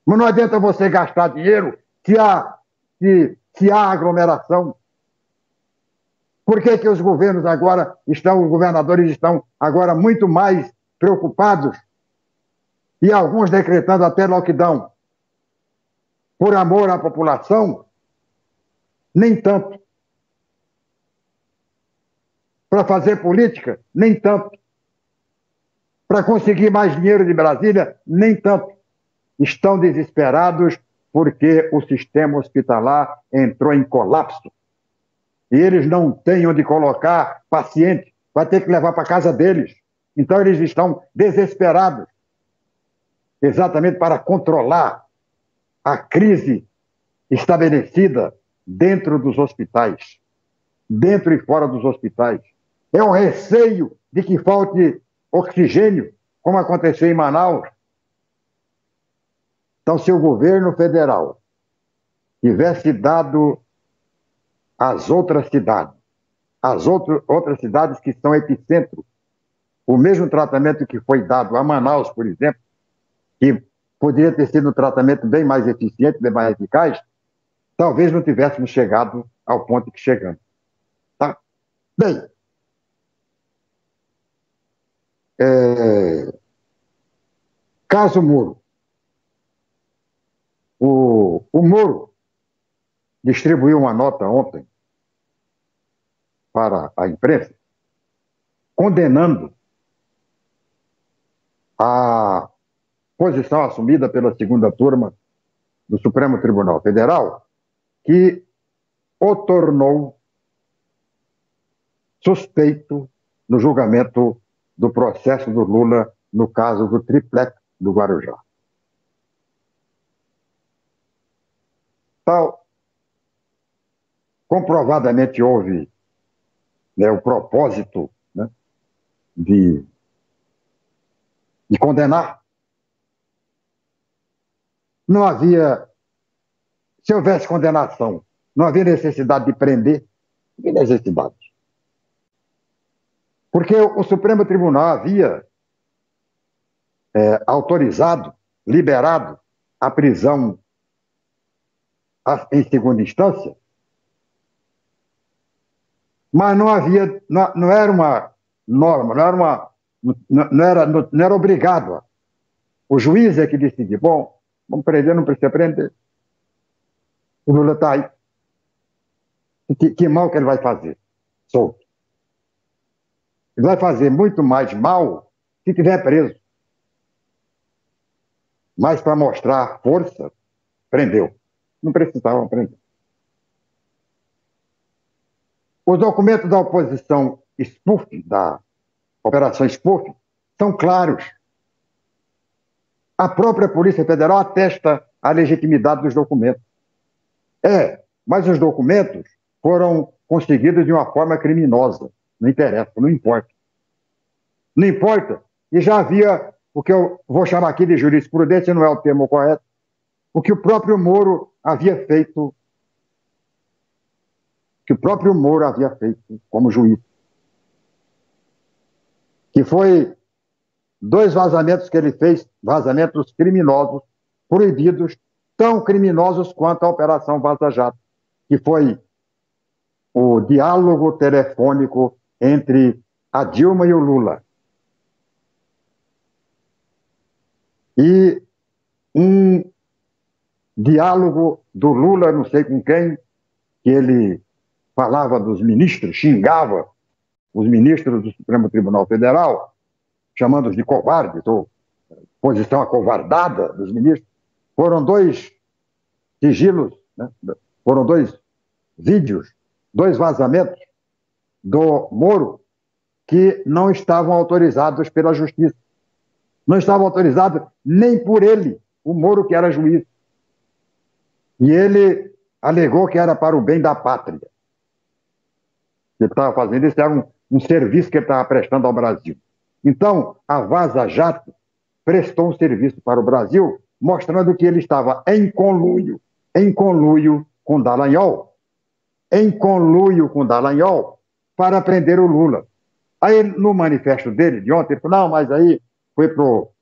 Speaker 2: Mas não adianta você gastar dinheiro se há aglomeração. Por que os governos agora os governadores estão agora muito mais preocupados e alguns decretando até lockdown? Por amor à população? Nem tanto. Para fazer política? Nem tanto. Para conseguir mais dinheiro de Brasília? Nem tanto. Estão desesperados porque o sistema hospitalar entrou em colapso. E eles não têm onde colocar paciente, vai ter que levar para casa deles. Então eles estão desesperados, exatamente para controlar a crise estabelecida dentro dos hospitais, dentro e fora dos hospitais. É o receio de que falte oxigênio, como aconteceu em Manaus. Então, se o governo federal tivesse dado às outras cidades, outras cidades que são epicentro, o mesmo tratamento que foi dado a Manaus, por exemplo, que poderia ter sido um tratamento bem mais eficiente, bem mais eficaz, talvez não tivéssemos chegado ao ponto que chegamos. Tá? Bem, caso Moro. O Moro distribuiu uma nota ontem para a imprensa, condenando a posição assumida pela segunda turma do Supremo Tribunal Federal, que o tornou suspeito no julgamento do processo do Lula no caso do triplex do Guarujá. Então, comprovadamente houve, né, o propósito, né, de condenar. Não havia, se houvesse condenação, não havia necessidade de prender. Que necessidade? Porque o Supremo Tribunal havia autorizado, liberado a prisão em segunda instância, mas não havia, não era uma norma, não era obrigado. O juiz é que decidia, bom, vamos prender, não precisa prender. O Lula está aí. Que mal que ele vai fazer? Solto. Ele vai fazer muito mais mal se estiver preso. Mas para mostrar força, prendeu. Não precisavam prender. Os documentos da oposição SPUF, da Operação SPUF, são claros. A própria Polícia Federal atesta a legitimidade dos documentos. Mas os documentos foram conseguidos de uma forma criminosa. Não interessa, não importa. Não importa. E já havia, o que eu vou chamar aqui de jurisprudência, não é o termo correto, o que o próprio Moro havia feito, como juiz. Que foi 2 vazamentos que ele fez, vazamentos criminosos, proibidos, tão criminosos quanto a Operação Vaza Jato, que foi o diálogo telefônico entre a Dilma e o Lula. E um diálogo do Lula, não sei com quem, que ele falava dos ministros, xingava os ministros do Supremo Tribunal Federal, chamando-os de covardes, ou posição acovardada dos ministros. Foram 2 sigilos, né? Foram 2 vídeos, 2 vazamentos do Moro que não estavam autorizados pela Justiça. Não estavam autorizados nem por ele, o Moro que era juiz. E ele alegou que era para o bem da pátria. Ele estava fazendo isso, era um serviço que ele estava prestando ao Brasil. Então, a Vaza Jato prestou um serviço para o Brasil, mostrando que ele estava em conluio com Dallagnol, para prender o Lula. Aí, no manifesto dele, de ontem, ele falou, não, mas aí foi pro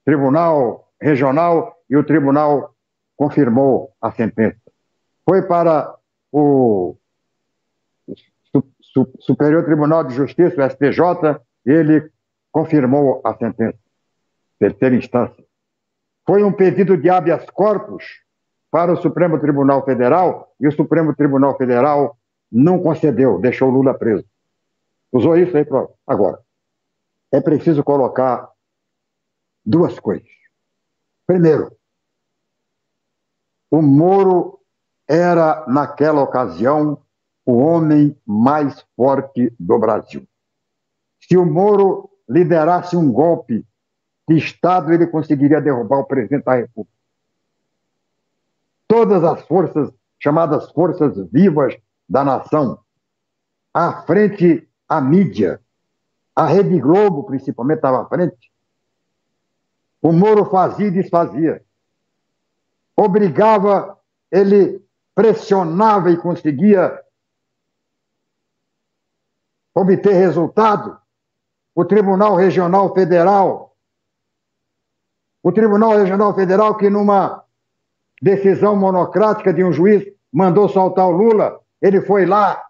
Speaker 2: Tribunal Regional e o Tribunal confirmou a sentença. Foi para o Superior Tribunal de Justiça, o STJ, ele confirmou a sentença, terceira instância. Foi um pedido de habeas corpus para o Supremo Tribunal Federal e o Supremo Tribunal Federal não concedeu, deixou o Lula preso. Usou isso aí para... Agora, é preciso colocar 2 coisas. Primeiro, o Moro era, naquela ocasião, o homem mais forte do Brasil. Se o Moro liderasse um golpe de Estado, ele conseguiria derrubar o presidente da República. Todas as forças, chamadas forças vivas da nação, à frente a mídia, a Rede Globo, principalmente, estava à frente. O Moro fazia e desfazia. Obrigava, ele pressionava e conseguia obter resultado. O Tribunal Regional Federal, que numa decisão monocrática de um juiz mandou soltar o Lula, ele foi lá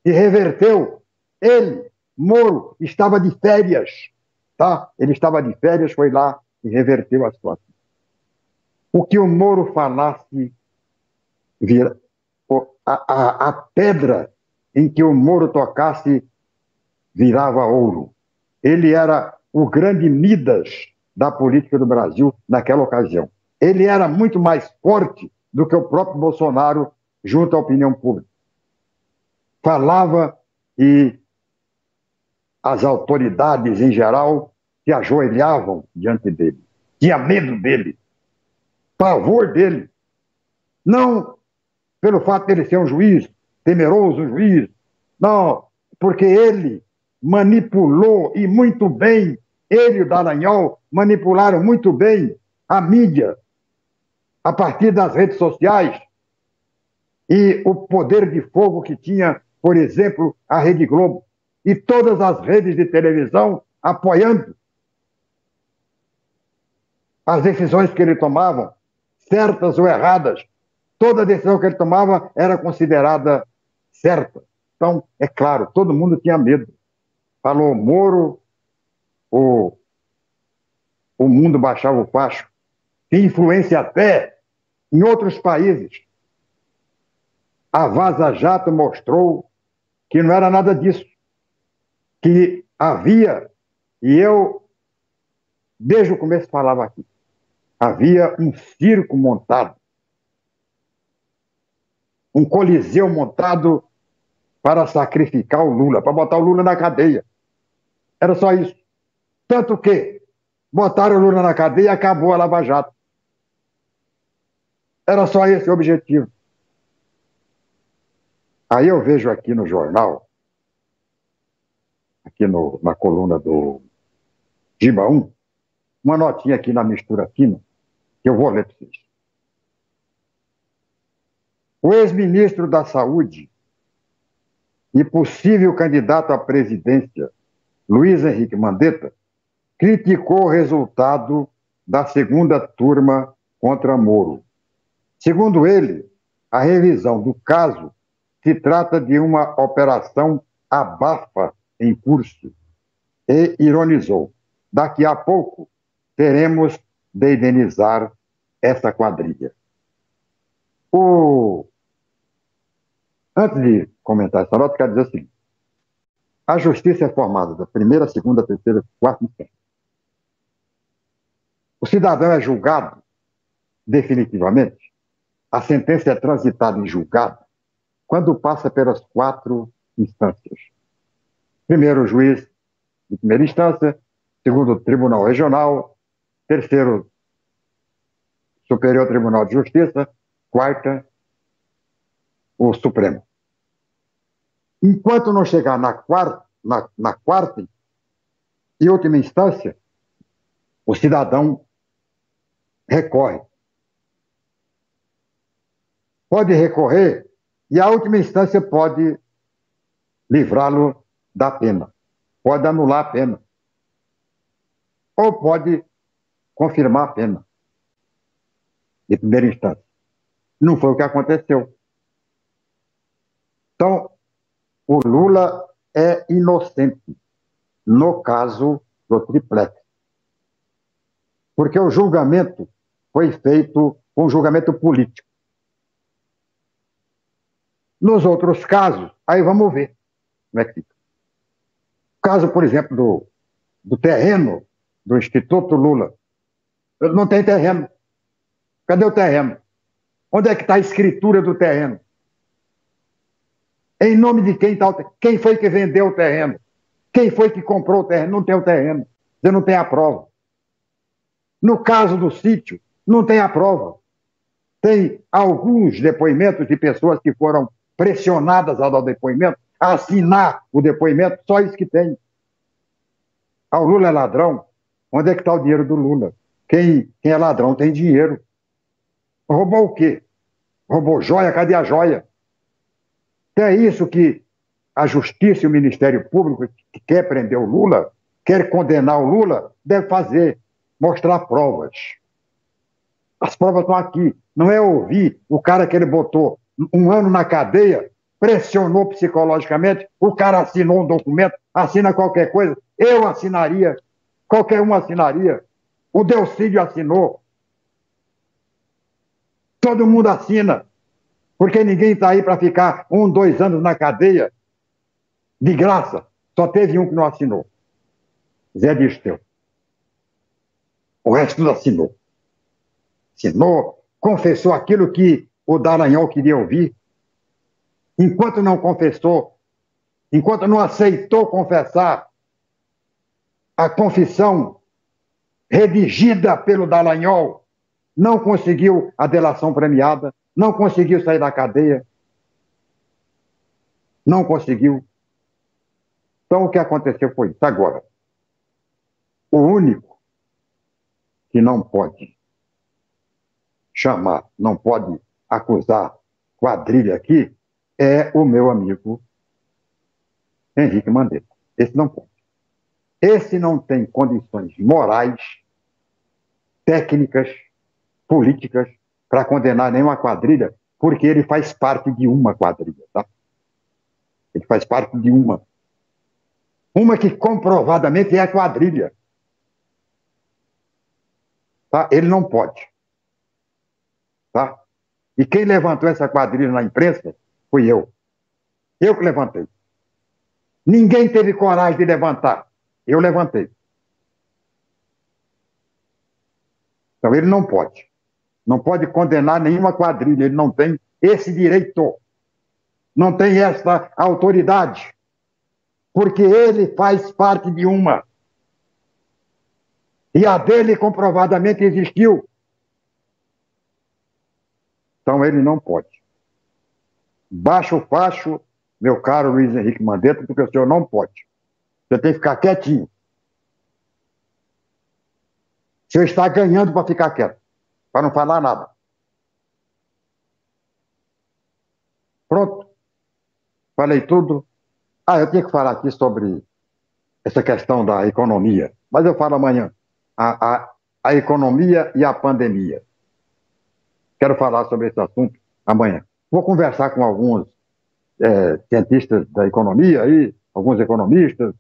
Speaker 2: e reverteu. Ele, Moro, estava de férias, tá? Ele estava de férias, foi lá e reverteu a situação. O que o Moro falasse, a pedra em que o Moro tocasse virava ouro. Ele era o grande Midas da política do Brasil naquela ocasião. Ele era muito mais forte do que o próprio Bolsonaro junto à opinião pública. Falava e as autoridades em geral se ajoelhavam diante dele. Tinha medo dele, pavor dele. Não pelo fato de ele ser um juiz, temeroso juiz, não, porque ele manipulou, e muito bem, ele e o Dallagnol manipularam muito bem a mídia, a partir das redes sociais, e o poder de fogo que tinha, por exemplo, a Rede Globo, e todas as redes de televisão apoiando as decisões que ele tomava, certas ou erradas. Toda decisão que ele tomava era considerada certa. Então, é claro, todo mundo tinha medo. Falou Moro, o mundo baixava o facho. Tinha influência até em outros países. A Vaza Jato mostrou que não era nada disso. Que havia, e eu, desde o começo falava aqui, havia um circo montado, um coliseu montado para sacrificar o Lula, para botar o Lula na cadeia. Era só isso. Tanto que botaram o Lula na cadeia e acabou a Lava Jato. Era só esse o objetivo. Aí eu vejo aqui no jornal, aqui na coluna do Giba 1, uma notinha aqui na mistura fina, que eu vou ler para vocês. O ex-ministro da Saúde e possível candidato à presidência, Luiz Henrique Mandetta, criticou o resultado da segunda turma contra Moro. Segundo ele, a revisão do caso se trata de uma operação abafa em curso e ironizou: daqui a pouco teremos de indenizar essa quadrilha. Antes de comentar essa nota, quero dizer o seguinte: a justiça é formada da primeira, segunda, terceira, quarta instância. O cidadão é julgado definitivamente, a sentença é transitada em julgado quando passa pelas 4 instâncias. Primeiro, o juiz de primeira instância, segundo, o Tribunal Regional, terceiro, Superior Tribunal de Justiça, quarta, o Supremo. Enquanto não chegar na quarta e última instância, o cidadão recorre. Pode recorrer e a última instância pode livrá-lo da pena, pode anular a pena, ou pode confirmar a pena de primeira instância. Não foi o que aconteceu. Então, o Lula é inocente no caso do triplex, porque o julgamento foi feito um julgamento político. Nos outros casos, aí vamos ver como é que fica. O caso, por exemplo, do terreno do Instituto Lula. Não tem terreno. Cadê o terreno? Onde é que está a escritura do terreno? Em nome de quem está o terreno? Quem foi que vendeu o terreno? Quem foi que comprou o terreno? Não tem o terreno. Você não tem a prova. No caso do sítio, não tem a prova. Tem alguns depoimentos de pessoas que foram pressionadas a dar o depoimento, a assinar o depoimento, só isso que tem. Ah, o Lula é ladrão? Onde é que está o dinheiro do Lula? Quem é ladrão tem dinheiro. Roubou o quê? Roubou joia? Cadê a joia? Então é isso que a Justiça e o Ministério Público, que quer prender o Lula, quer condenar o Lula, deve fazer, mostrar provas. As provas estão aqui. Não é ouvir o cara que ele botou 1 ano na cadeia, pressionou psicologicamente, o cara assinou um documento, assina qualquer coisa, eu assinaria, qualquer um assinaria, o Delcídio assinou, todo mundo assina, porque ninguém está aí para ficar 1, 2 anos na cadeia de graça. Só teve um que não assinou, Zé Dirceu. O resto tudo assinou. Assinou, confessou aquilo que o Dallagnol queria ouvir. Enquanto não confessou, enquanto não aceitou confessar a confissão redigida pelo Dallagnol, não conseguiu a delação premiada, não conseguiu sair da cadeia, não conseguiu. Então, o que aconteceu foi isso. Agora, o único que não pode chamar, não pode acusar quadrilha aqui, é o meu amigo Henrique Mandetta. Esse não pode. Esse não tem condições morais, técnicas, políticas para condenar nenhuma quadrilha, porque ele faz parte de uma quadrilha, tá? Ele faz parte de uma. Uma que comprovadamente é a quadrilha. Tá? Ele não pode. Tá? E quem levantou essa quadrilha na imprensa fui eu. Eu que levantei. Ninguém teve coragem de levantar. Eu levantei. Então ele não pode. Não pode condenar nenhuma quadrilha. Ele não tem esse direito. Não tem essa autoridade. Porque ele faz parte de uma. E a dele comprovadamente existiu. Então ele não pode. Baixa o facho, meu caro Luiz Henrique Mandetta, porque o senhor não pode. Você tem que ficar quietinho. O senhor está ganhando para ficar quieto, para não falar nada. Pronto. Falei tudo. Eu tinha que falar aqui sobre essa questão da economia, mas eu falo amanhã. A economia e a pandemia. Quero falar sobre esse assunto amanhã. Vou conversar com alguns cientistas da economia, aí, alguns economistas,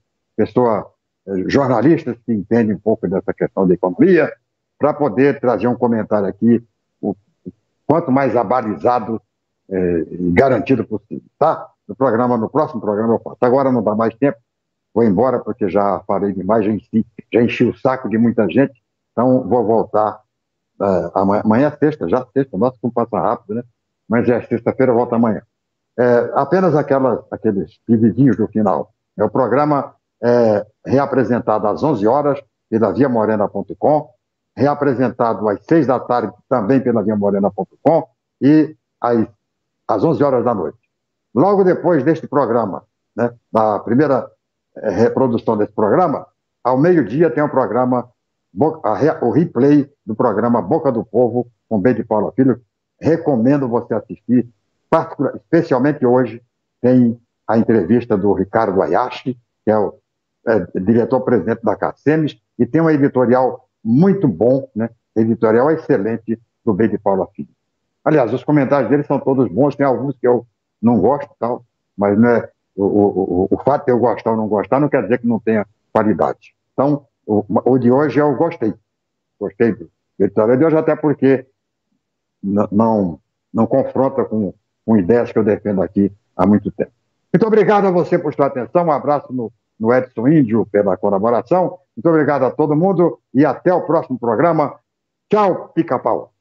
Speaker 2: jornalistas que entendem um pouco dessa questão da economia, para poder trazer um comentário aqui, o quanto mais abalizado e garantido possível, tá? No próximo programa eu faço. Agora não dá mais tempo, vou embora porque já falei demais, já enchi o saco de muita gente, então vou voltar amanhã é sexta, nossa, como passa rápido, né? Mas é sexta-feira, eu volto amanhã. Apenas aqueles dividinhos do final. O programa é reapresentado às 11 horas pela viamorena.com, reapresentado às 6 da tarde também pela viamorena.com e às 11 horas da noite. Logo depois deste programa, né, da primeira reprodução desse programa, ao meio-dia tem o programa, o replay do programa Boca do Povo, com B de Paula Filho. Recomendo você assistir, especialmente hoje, tem a entrevista do Ricardo Ayashi, que é o diretor-presidente da CACEMES, e tem um editorial muito bom, né? Editorial excelente do B de Paula Filho. Aliás, os comentários dele são todos bons, tem alguns que eu não gosto, tal, mas não é, o fato de eu gostar ou não gostar não quer dizer que não tenha qualidade. Então, o de hoje eu gostei do editorial de hoje, até porque não confronta com ideias que eu defendo aqui há muito tempo. Muito obrigado a você por sua atenção, um abraço no Edson Índio pela colaboração, muito obrigado a todo mundo e até o próximo programa. Tchau, pica-pau.